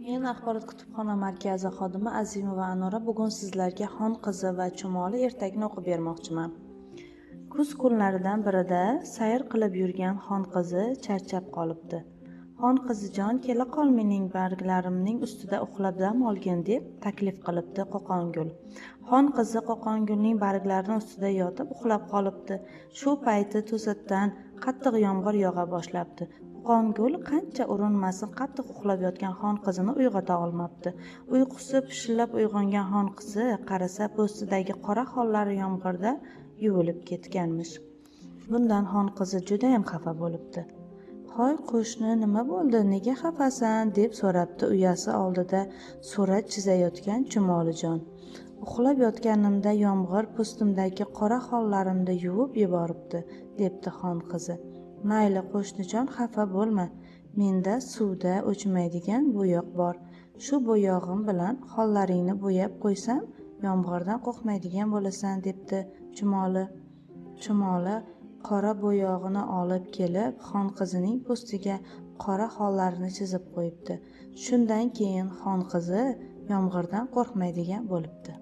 Men axborot kutubxona markazi xodimi Azimova Anora bugun sizlarga Xon qizi va chumoli ertakni o'qib bermoqchiman. Kuz kunlaridan birida sayr qilib yurgan Xon qizi charchab qolibdi. Xon qizijon, kela qol, mening barglarimning ustida uxlab dam olgin deb taklif qilibdi Qo'qongul. Xon qizi Qo'qongulning barglarining ustida yotib uxlab qolibdi. Shu payti to'satdan qattiq yomg'ir yog'a boshlabdi. Qo'qongul qancha urinmasin qattiq uxlab yotgan Xon qizini uyg'ota olmabdi. Uyqusi pishillab uyg'ongan Xon qizi qarasa, postidagi qora xollari yomg'irda yuvilib ketganmish. Bundan Xon qizi juda ham xafa bo'libdi. "Hoy qo'shni, nima bo'ldi? Nega xafasan?" deb so'rabdi uyasi oldida surat chizayotgan Chumolijon. "Uxlab yotganimda yomg'ir postimdagi qora xollarimni yuvib yuboribdi", debdi Xon qizi. "Mayli qo'shnijon, xafa bo'lma. Menda suvda o'chmaydigan bo'yoq bor. Shu bo'yog'im bilan xollaringni bo'yab qo'ysam, yomg'irdan qo'rqmaydigan bo'lasan", debdi Chumoli. Chumoli qora bo'yog'ini olib kelib, Xon qizining postiga qora xollarini chizib qo'yibdi. Shundan keyin Xon qizi yomg'irdan qo'rqmaydigan bo'libdi.